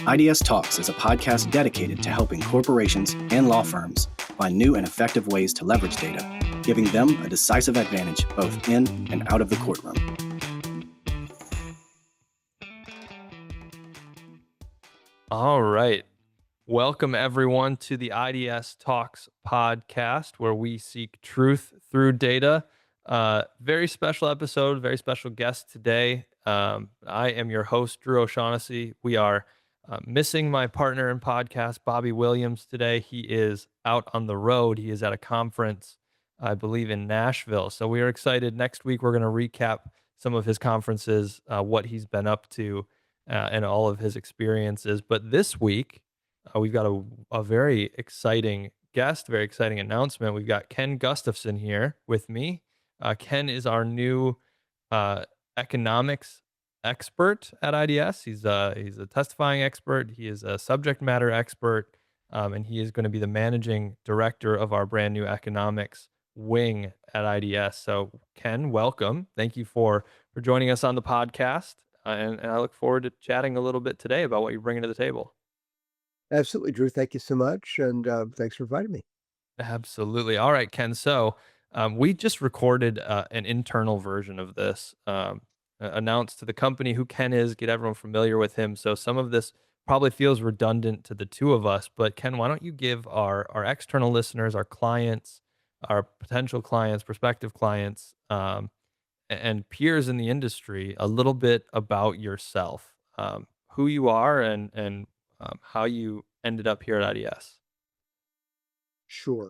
iDS Talks is a podcast dedicated to helping corporations and law firms find new and effective ways to leverage data, giving them a decisive advantage both in and out of the courtroom. All right. Welcome, everyone, to the iDS Talks podcast, where we seek truth through data. Very special episode, very special guest today. I am your host, Drew O'Shaughnessy. We are missing my partner in podcast, Bobby Williams, today. He is out on the road. He is at a conference, I believe, in Nashville. So we are excited. Next week, we're going to recap some of his conferences, what he's been up to, and all of his experiences. But this week, we've got a very exciting guest, very exciting announcement. We've got Ken Gustafson here with me. Ken is our new economics expert at iDS. He's a testifying expert. He is a subject matter expert, and he is going to be the managing director of our brand new economics wing at iDS. So, Ken, welcome. Thank you for joining us on the podcast, and I look forward to chatting a little bit today about what you're bringing to the table. Absolutely, Drew. Thank you so much, and thanks for inviting me. Absolutely. All right, Ken. So we just recorded an internal version of this, announced to the company who Ken is, get everyone familiar with him. So some of this probably feels redundant to the two of us, but Ken, why don't you give our external listeners, our clients, our potential clients, prospective clients, and peers in the industry a little bit about yourself, who you are, and how you ended up here at IDS. Sure.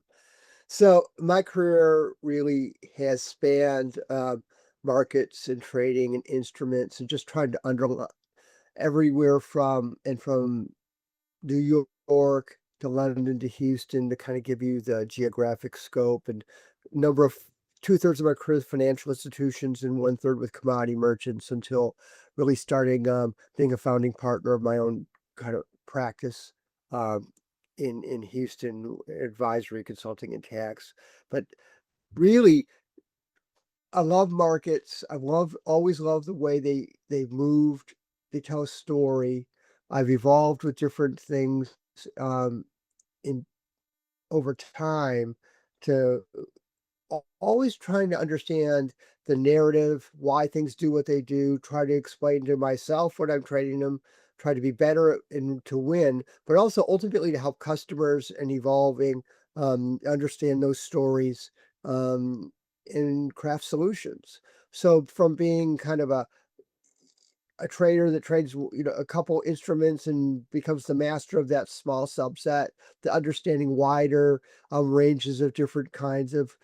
So my career really has spanned markets and trading and instruments, and just trying to underline everywhere from New York to London to Houston to kind of give you the geographic scope and number of. Two-thirds of my career is financial institutions and one-third with commodity merchants until really starting being a founding partner of my own kind of practice um, in Houston, advisory, consulting, and tax. But really, I love markets. Always loved the way they've moved. They tell a story. I've evolved with different things um, in over time to always trying to understand the narrative, why things do what they do, try to explain to myself what I'm trading them, try to be better and to win, but also ultimately to help customers and evolving, understand those stories, and craft solutions. So from being kind of a trader that trades, a couple instruments and becomes the master of that small subset, to understanding wider ranges of different kinds of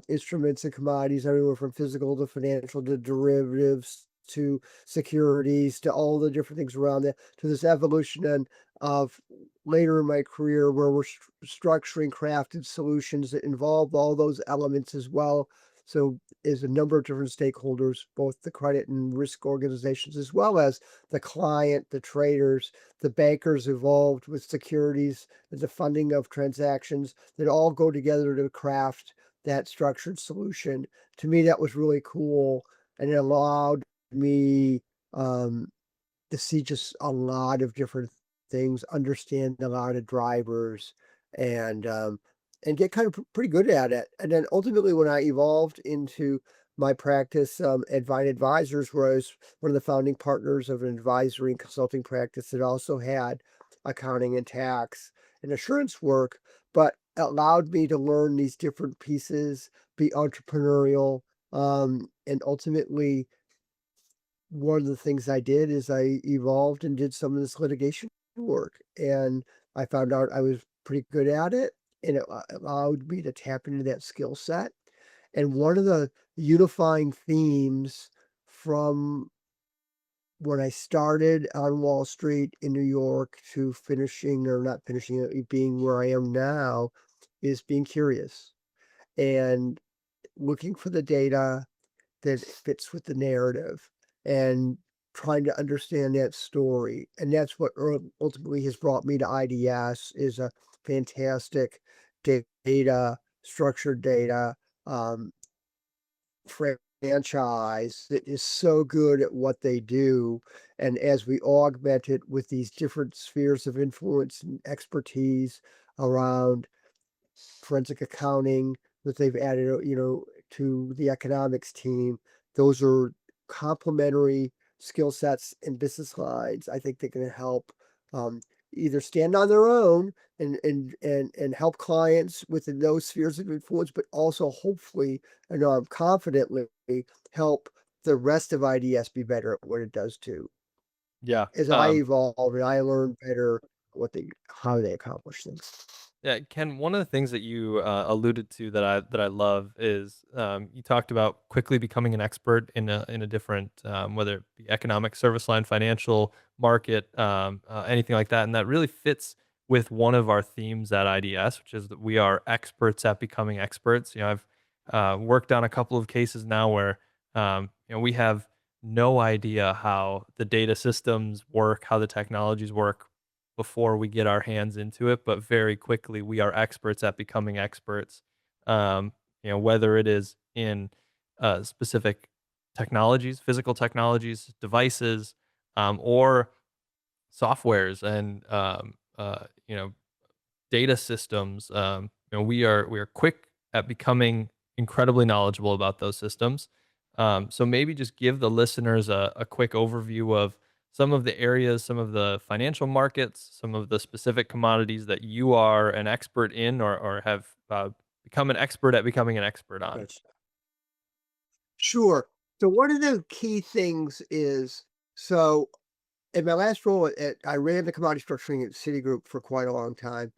instruments and commodities, everywhere from physical to financial to derivatives to securities to all the different things around that, to this evolution and of later in my career where we're structuring crafted solutions that involve all those elements as well. So is a number of different stakeholders, both the credit and risk organizations, as well as the client, the traders, the bankers involved with securities, the funding of transactions, that all go together to craft that structured solution. To me, that was really cool, and it allowed me to see just a lot of different things, understand a lot of drivers, and get kind of pretty good at it. And then ultimately, when I evolved into my practice at Vine Advisors, where I was one of the founding partners of an advisory and consulting practice that also had accounting and tax and assurance work, but allowed me to learn these different pieces, be entrepreneurial, and ultimately one of the things I did is I evolved and did some of this litigation work, and I found out I was pretty good at it, and it allowed me to tap into that skill set. And one of the unifying themes from when I started on Wall Street in New York to finishing, or not finishing it, being where I am now, is being curious and looking for the data that fits with the narrative and trying to understand that story. And that's what ultimately has brought me to iDS, is a fantastic data, structured data framework franchise that is so good at what they do. And as we augment it with these different spheres of influence and expertise around forensic accounting that they've added, to the economics team, those are complementary skill sets and business lines. I think they're going to help um, either stand on their own and help clients within those spheres of influence, but also hopefully and confidently help the rest of IDS be better at what it does too. Yeah. As I evolve and I learn better how they accomplish things. Yeah, Ken, one of the things that you alluded to that I love is you talked about quickly becoming an expert in a different whether it be economic, service line, financial, market, anything like that, and that really fits with one of our themes at IDS, which is that we are experts at becoming experts. I've worked on a couple of cases now where we have no idea how the data systems work, how the technologies work before we get our hands into it, but very quickly we are experts at becoming experts. Um, whether it is in specific technologies, physical technologies, devices, or softwares and data systems. We are quick at becoming incredibly knowledgeable about those systems. So maybe just give the listeners a quick overview of some of the areas, some of the financial markets, some of the specific commodities that you are an expert in or have become an expert at becoming an expert on. Gotcha. Sure. So one of the key things is, so in my last role I ran the commodity structuring at Citigroup for quite a long time.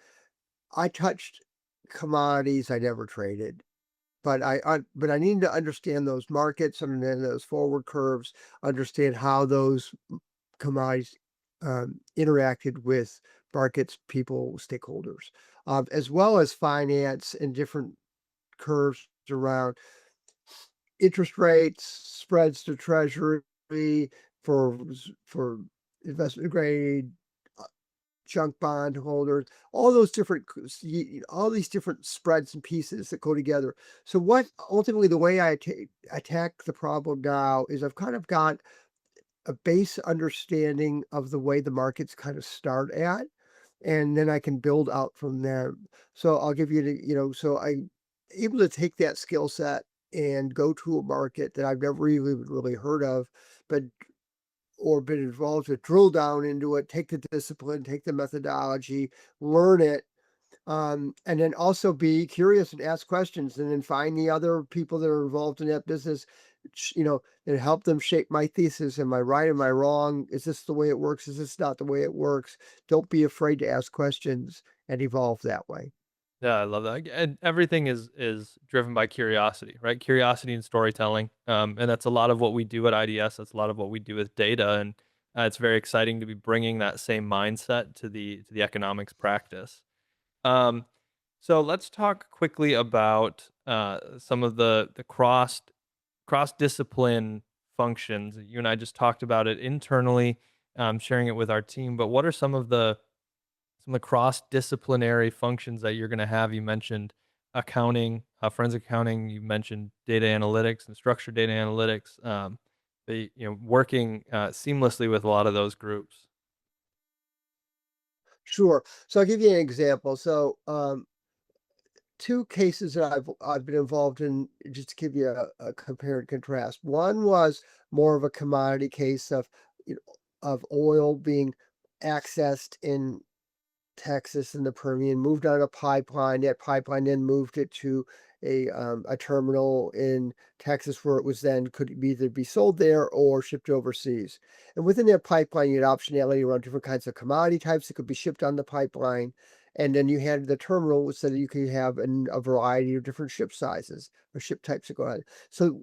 I touched commodities I never traded, but I needed to understand those markets, understand those forward curves, understand how those commodities interacted with markets, people, stakeholders, as well as finance and different curves around interest rates, spreads to treasury for for investment grade, junk bond holders, all those different, all these different spreads and pieces that go together. So what ultimately the way I attack the problem now is I've kind of got a base understanding of the way the markets kind of start at, and then I can build out from there. So I'll give you so I'm able to take that skill set and go to a market that I've never even really heard of, but or been involved with, drill down into it, take the discipline, take the methodology, learn it, and then also be curious and ask questions, and then find the other people that are involved in that business, and help them shape my thesis. Am I right? Am I wrong? Is this the way it works? Is this not the way it works? Don't be afraid to ask questions and evolve that way. Yeah, I love that. And everything is driven by curiosity, right? Curiosity and storytelling, and that's a lot of what we do at IDS. That's a lot of what we do with data, and it's very exciting to be bringing that same mindset to the economics practice. Um, so let's talk quickly about some of the cross discipline functions. You and I just talked about it internally, sharing it with our team. But what are some of the cross-disciplinary functions that you're going to have? You mentioned accounting, forensic accounting. You mentioned data analytics and structured data analytics. Working seamlessly with a lot of those groups. Sure. So I'll give you an example. So two cases that I've been involved in, just to give you a compare and contrast. One was more of a commodity case of of oil being accessed in Texas and the Permian, moved on a pipeline. That pipeline then moved it to a terminal in Texas where it was then could either be sold there or shipped overseas. And within that pipeline, you had optionality around different kinds of commodity types that could be shipped on the pipeline. And then you had the terminal so that you could have a variety of different ship sizes or ship types that go on. So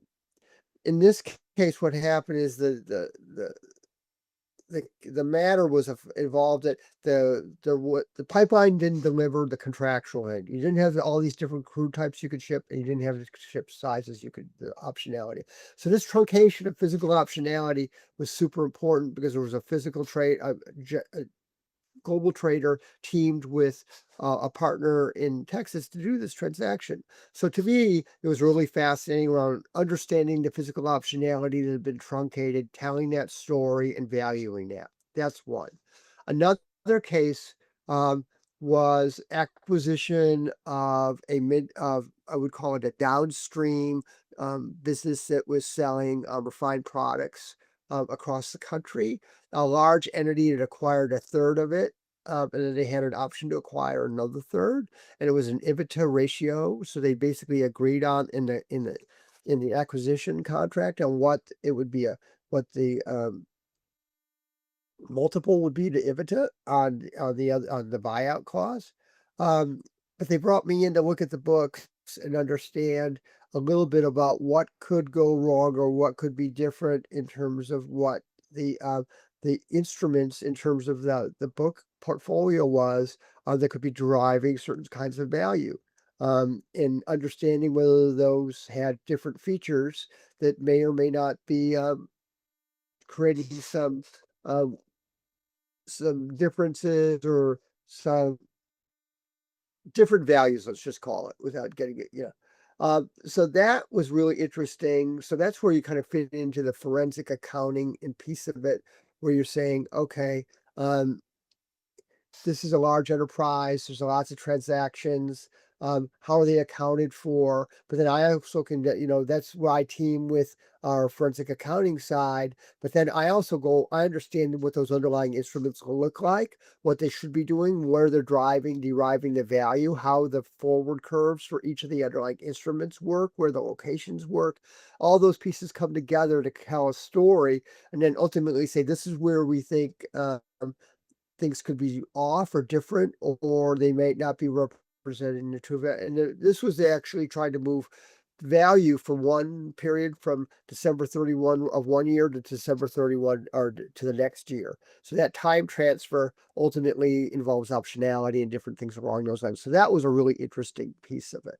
in this case, what happened is the matter was involved that the pipeline didn't deliver the contractual end. You didn't have all these different crude types you could ship, and you didn't have the ship sizes the optionality. So this truncation of physical optionality was super important because there was a physical trade, global trader teamed with a partner in Texas to do this transaction. So to me, it was really fascinating around understanding the physical optionality that had been truncated, telling that story, and valuing that. That's one. Another case was acquisition of I would call it a downstream business that was selling refined products across the country. A large entity had acquired a third of it, and then they had an option to acquire another third, and it was an EBITDA ratio. So they basically agreed on in the acquisition contract on what it would be what the multiple would be to EBITDA on the buyout clause. But they brought me in to look at the books and understand a little bit about what could go wrong or what could be different in terms of what the instruments in terms of the book portfolio was that could be deriving certain kinds of value. And understanding whether those had different features that may or may not be creating some differences or some different values, let's just call it, without getting it, so that was really interesting. So that's where you kind of fit into the forensic accounting and piece of it, where you're saying, okay, this is a large enterprise. There's lots of transactions. How are they accounted for? But then I also can, that's where I team with our forensic accounting side. But then I also I understand what those underlying instruments will look like, what they should be doing, where they're deriving the value, how the forward curves for each of the underlying instruments work, where the locations work. All those pieces come together to tell a story, and then ultimately say, this is where we think things could be off or different, or they may not be representing the true value. And this was actually trying to move value from one period from December 31 of one year to December 31 or to the next year. So that time transfer ultimately involves optionality and different things along those lines. So that was a really interesting piece of it.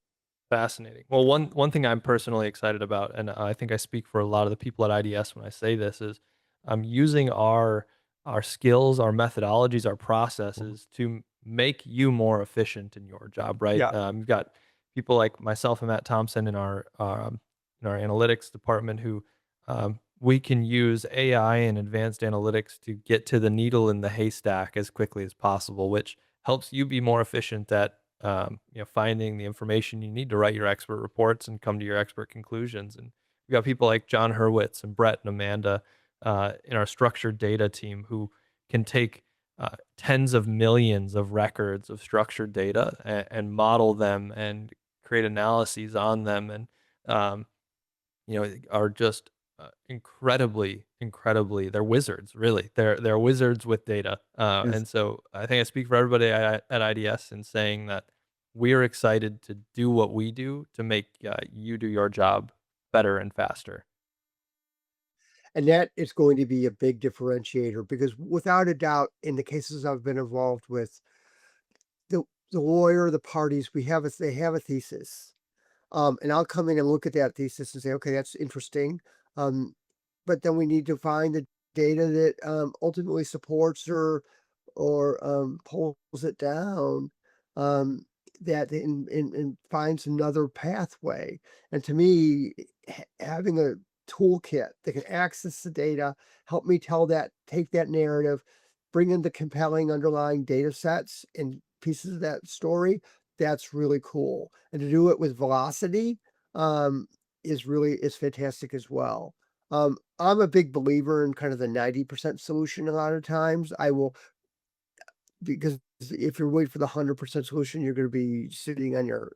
Fascinating. Well, one thing I'm personally excited about, and I think I speak for a lot of the people at IDS when I say this, is I'm using our skills, our methodologies, our processes to make you more efficient in your job. Right? Yeah. You've got people like myself and Matt Thompson in our analytics department who we can use AI and advanced analytics to get to the needle in the haystack as quickly as possible, which helps you be more efficient at finding the information you need to write your expert reports and come to your expert conclusions. And we've got people like John Hurwitz and Brett and Amanda in our structured data team who can take tens of millions of records of structured data and model them and create analyses on them, and are just incredibly, they're wizards, really. They're wizards with data. Yes. And so I think I speak for everybody at IDS in saying that we're excited to do what we do to make you do your job better and faster. And that is going to be a big differentiator, because without a doubt, in the cases I've been involved with, the lawyer, the parties, they have a thesis. And I'll come in and look at that thesis and say, okay, that's interesting. But then we need to find the data that ultimately supports or pulls it down, that and finds another pathway. And to me, having a toolkit that can access the data, help me take that narrative, bring in the compelling underlying data sets and pieces of that story, that's really cool. And to do it with velocity is fantastic as well. I'm a big believer in kind of the 90% solution a lot of times. Because if you're waiting for the 100% solution, you're going to be sitting on your,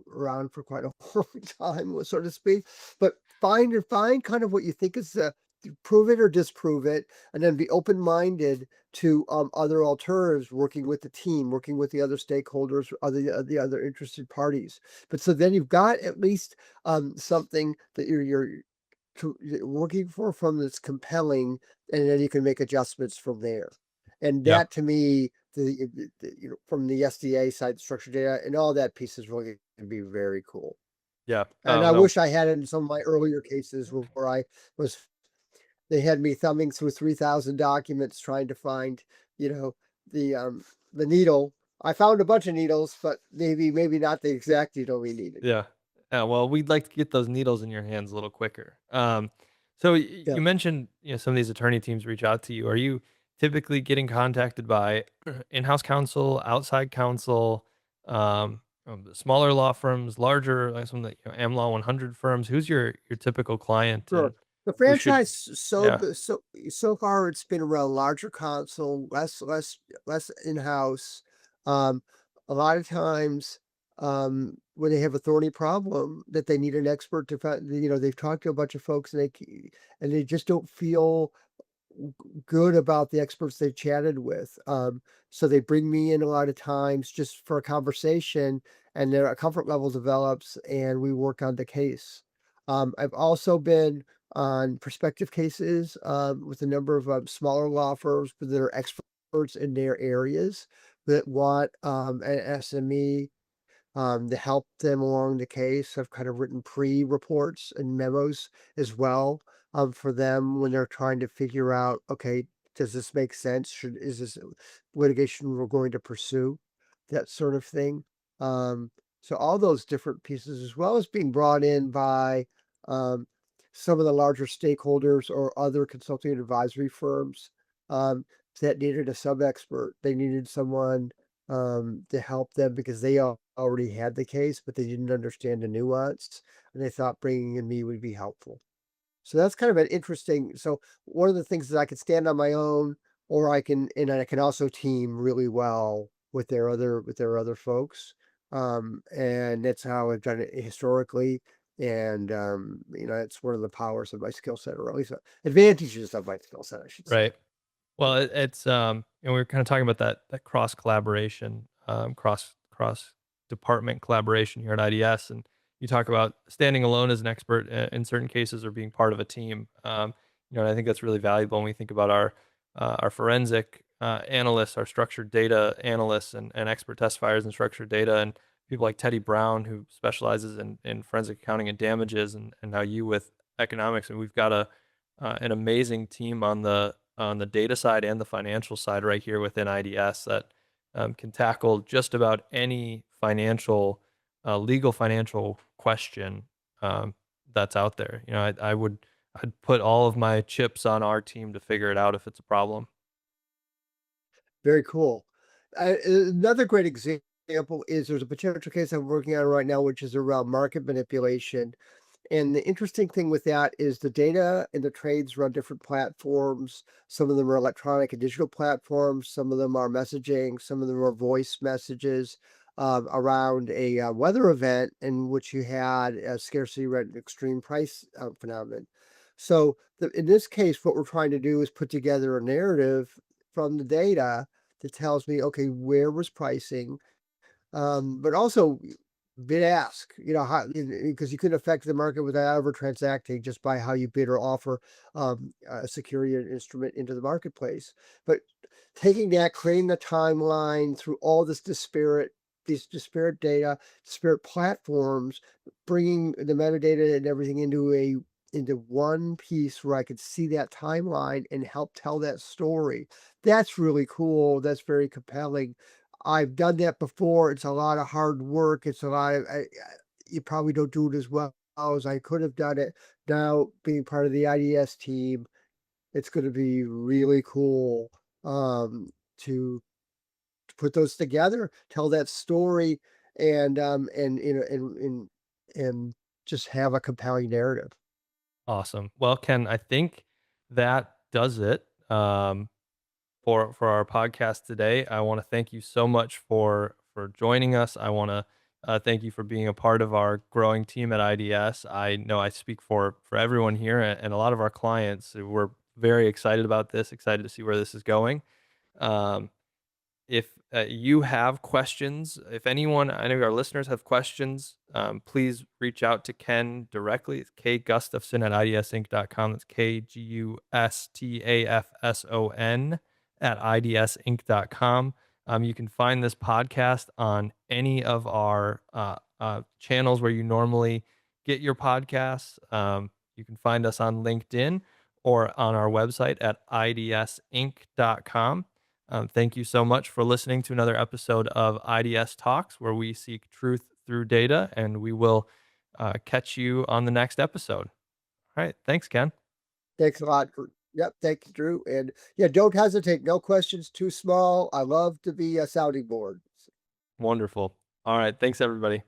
around for quite a long time, so to speak. But find kind of what you think is prove it or disprove it, and then be open-minded to other alternatives, working with the team, working with the other stakeholders, the other interested parties. But so then you've got at least something that you're working from that's compelling, and then you can make adjustments from there. And Yeah. that, to me, from the SDA side, structured data, and all that piece is really going to be very cool. Yeah. And I No, wish I had it in some of my earlier cases where they had me thumbing through 3,000 documents trying to find you know, the needle. I found a bunch of needles, but maybe not the exact needle we needed. Yeah. Well, we'd like to get those needles in your hands a little quicker. So Yeah. you mentioned, some of these attorney teams reach out to you. Are you typically getting contacted by in-house counsel, outside counsel, smaller law firms, larger, like some of the AmLaw 100 firms? Who's your typical client, Sure. and The who should? franchise Yeah. so far it's been around larger console, less in-house. Um, a lot of times, when they have a thorny problem that they need an expert to find, they've talked to a bunch of folks and and they just don't feel good about the experts they've chatted with. So they bring me in a lot of times just for a conversation, and their comfort level develops, and we work on the case. I've also been on prospective cases with a number of smaller law firms that are experts in their areas that want an SME to help them along the case. I've kind of written pre-reports and memos as well for them when they're trying to figure out, okay, does this make sense? Is this litigation we're going to pursue? That sort of thing. Um, so all those different pieces, as well as being brought in by um, some of the larger stakeholders or other consulting and advisory firms um, that needed a sub-expert. They needed someone to help them because they already had the case, but they didn't understand the nuance, and they thought bringing in me would be helpful. So that's kind of an interesting. So one of the things is I can stand on my own, or I can also team really well with their other folks. And that's how I've done it historically. And it's one of the powers of my skill set, or at least advantages of my skill set, I should say. Right. Well, it's we were kind of talking about that cross collaboration, cross department collaboration here at IDS, and you talk about standing alone as an expert in certain cases or being part of a team. And I think that's really valuable when we think about our forensic analysts, our structured data analysts, and expert testifiers in structured data, and people like Teddy Brown who specializes in forensic accounting and damages, and now you with economics, and we've got an amazing team on the data side and the financial side right here within IDS that can tackle just about any legal financial question that's out there. I'd put all of my chips on our team to figure it out if it's a problem. Very cool. Another great example is there's a potential case I'm working on right now, which is around market manipulation. And the interesting thing with that is the data and the trades run different platforms. Some of them are electronic and digital platforms. Some of them are messaging. Some of them are voice messages around a weather event in which you had a scarcity rate and extreme price phenomenon. So in this case, what we're trying to do is put together a narrative from the data that tells me, okay, where was pricing, but also bid ask, how, because you can affect the market without ever transacting just by how you bid or offer a security or instrument into the marketplace. But taking that, creating the timeline through all these disparate data, disparate platforms, bringing the metadata and everything into one piece where I could see that timeline and help tell that story. That's really cool. That's very compelling. I've done that before. It's a lot of hard work. It's a lot of, you probably don't do it as well as I could have done it. Now, being part of the IDS team, it's going to be really cool to put those together, tell that story, and just have a compelling narrative. Awesome. Well, Ken, I think that does it. For our podcast today. I want to thank you so much for joining us. I want to thank you for being a part of our growing team at IDS. I know I speak for everyone here and a lot of our clients. We're very excited about this. Excited to see where this is going. Um, if you have questions, if anyone, any of our listeners have questions, please reach out to Ken directly. It's K Gustafson at idsinc.com. That's KGUSTAFSON at idsinc.com. You can find this podcast on any of our channels where you normally get your podcasts. You can find us on LinkedIn or on our website at idsinc.com. Thank you so much for listening to another episode of IDS Talks, where we seek truth through data, and we will catch you on the next episode. All right. Thanks, Ken. Thanks a lot. Yep. Thanks, Drew. And yeah, don't hesitate. No questions too small. I love to be a sounding board. Wonderful. All right. Thanks, everybody.